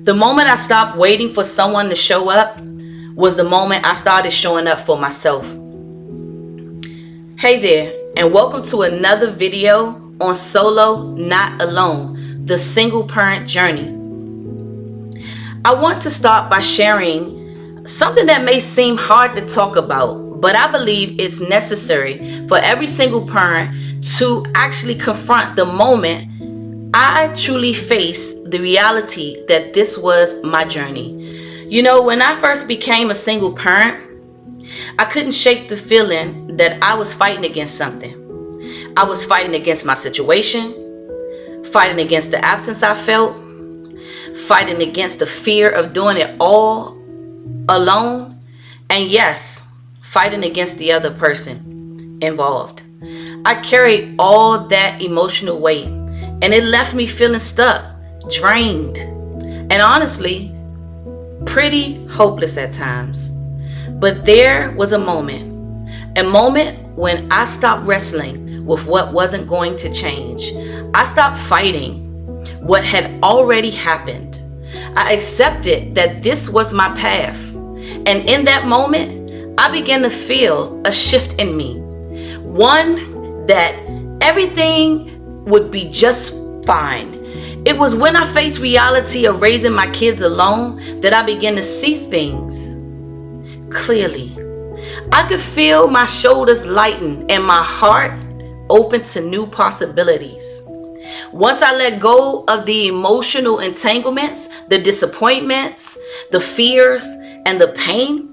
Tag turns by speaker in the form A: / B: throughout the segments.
A: The moment I stopped waiting for someone to show up was the moment I started showing up for myself. Hey there, and welcome to another video on Solo Not Alone, the single parent journey. I want to start by sharing something that may seem hard to talk about, but I believe it's necessary for every single parent to actually confront the moment I truly faced the reality that this was my journey. You know, when I first became a single parent, I couldn't shake the feeling that I was fighting against something. I was fighting against my situation, fighting against the absence I felt, fighting against the fear of doing it all alone, and yes, fighting against the other person involved. I carried all that emotional weight, and it left me feeling stuck, drained, and honestly, pretty hopeless at times. But there was a moment when I stopped wrestling with what wasn't going to change. I stopped fighting what had already happened. I accepted that this was my path. And in that moment, I began to feel a shift in me. One that everything would be just fine. It was when I faced reality of raising my kids alone that I began to see things clearly. I could feel my shoulders lighten and my heart open to new possibilities. Once I let go of the emotional entanglements, the disappointments, the fears, and the pain,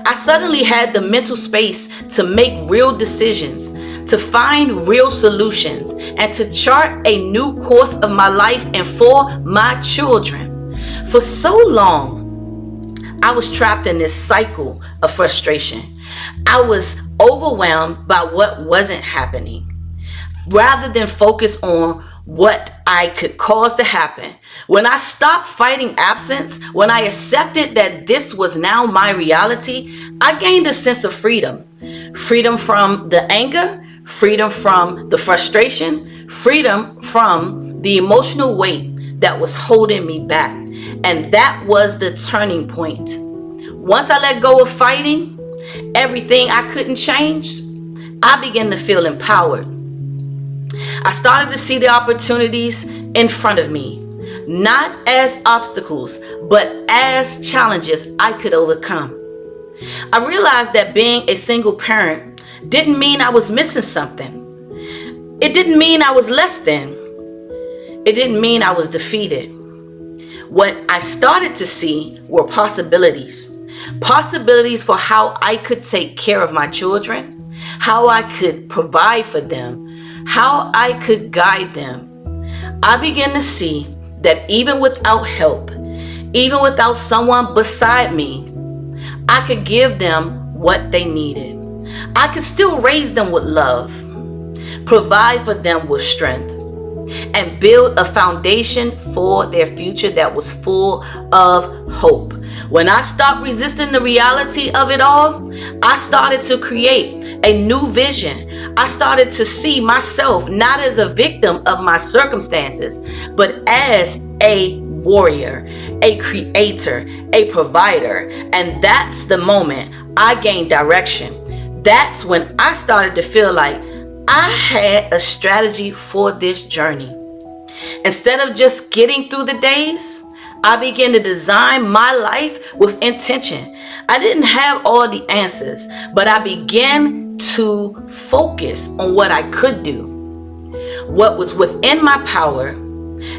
A: I suddenly had the mental space to make real decisions, to find real solutions, and to chart a new course of my life and for my children. For so long, I was trapped in this cycle of frustration. I was overwhelmed by what wasn't happening. Rather than focus on what I could cause to happen, when I stopped fighting absence, when I accepted that this was now my reality, I gained a sense of freedom. Freedom from the anger, freedom from the frustration, freedom from the emotional weight that was holding me back. And that was the turning point. Once I let go of fighting everything I couldn't change, I began to feel empowered. I started to see the opportunities in front of me, not as obstacles, but as challenges I could overcome. I realized that being a single parent didn't mean I was missing something. It didn't mean I was less than. It didn't mean I was defeated. What I started to see were possibilities. Possibilities for how I could take care of my children, how I could provide for them, how I could guide them. I began to see that even without help, even without someone beside me, I could give them what they needed. I could still raise them with love, provide for them with strength, and build a foundation for their future that was full of hope. When I stopped resisting the reality of it all, I started to create a new vision. I started to see myself not as a victim of my circumstances, but as a warrior, a creator, a provider. And that's the moment I gained direction. That's when I started to feel like I had a strategy for this journey. Instead of just getting through the days, I began to design my life with intention. I didn't have all the answers, but I began to focus on what I could do, what was within my power,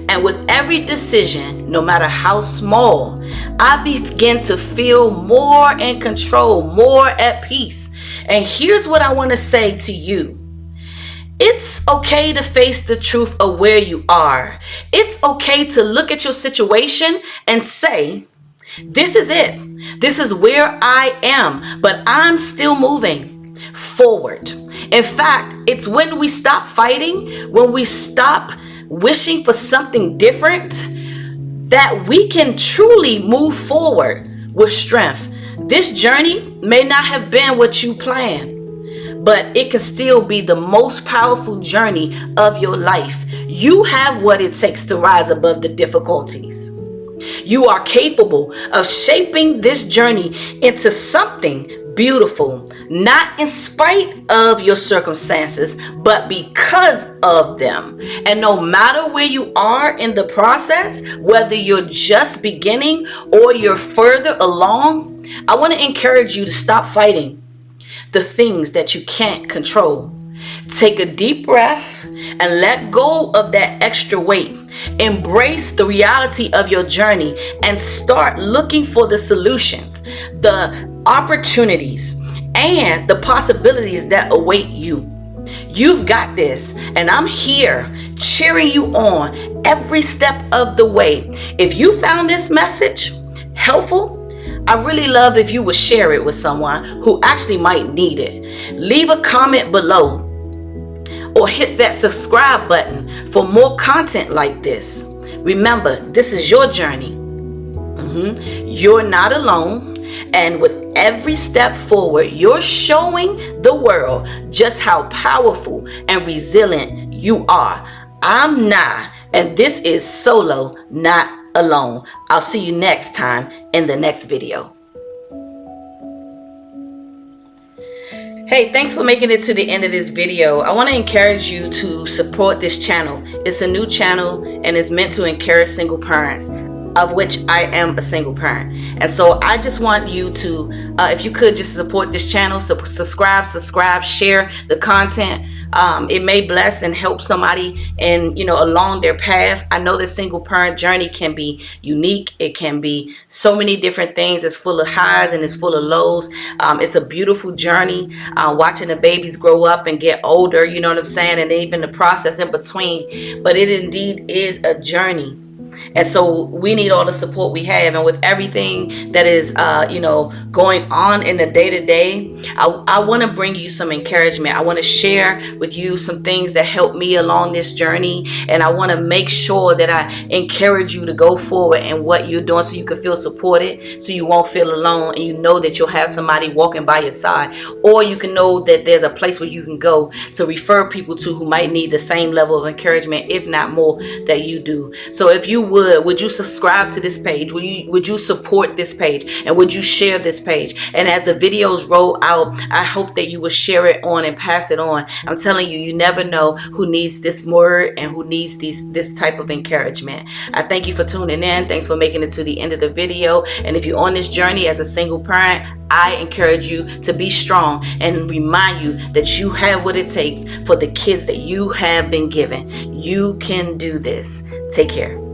A: and with every decision, no matter how small, I began to feel more in control, more at peace. And here's what I want to say to you. It's okay to face the truth of where you are. It's okay to look at your situation and say, this is it. This is where I am, but I'm still moving forward. In fact, it's when we stop fighting, when we stop wishing for something different, that we can truly move forward with strength. This journey may not have been what you planned, but it can still be the most powerful journey of your life. You have what it takes to rise above the difficulties. You are capable of shaping this journey into something beautiful, not in spite of your circumstances, but because of them. And no matter where you are in the process, whether you're just beginning or you're further along, I want to encourage you to stop fighting the things that you can't control. Take a deep breath and let go of that extra weight. Embrace the reality of your journey and start looking for the solutions, the opportunities, and the possibilities that await you. You've got this, and I'm here cheering you on every step of the way. If you found this message helpful, I really love if you would share it with someone who actually might need it. Leave a comment below or hit that subscribe button for more content like this. Remember, this is your journey. You're not alone. And with every step forward, you're showing the world just how powerful and resilient you are. I'm Nah, and this is Solo, Not Alone. I'll see you next time in the next video. Hey, thanks for making it to the end of this video. I want to encourage you to support this channel. It's a new channel and it's meant to encourage single parents, of which I am a single parent. And so I just want you to, if you could just support this channel, so subscribe, share the content. It may bless and help somebody in, along their path. I know the single parent journey can be unique. It can be so many different things. It's full of highs and it's full of lows. It's a beautiful journey, watching the babies grow up and get older, you know what I'm saying? And even the process in between. But it indeed is a journey. And so we need all the support we have. And with everything that is, going on in the day-to-day, I want to bring you some encouragement. I want to share with you some things that help me along this journey. And I want to make sure that I encourage you to go forward in what you're doing so you can feel supported, so you won't feel alone, and you know that you'll have somebody walking by your side. Or you can know that there's a place where you can go to refer people to who might need the same level of encouragement, if not more, that you do. So if you would you subscribe to this page? Would you support this page? And would you share this page? And as the videos roll out, I hope that you will share it on and pass it on. I'm telling you, you never know who needs this word and who needs this type of encouragement. I thank you for tuning in. Thanks for making it to the end of the video. And if you're on this journey as a single parent, I encourage you to be strong and remind you that you have what it takes for the kids that you have been given. You can do this. Take care.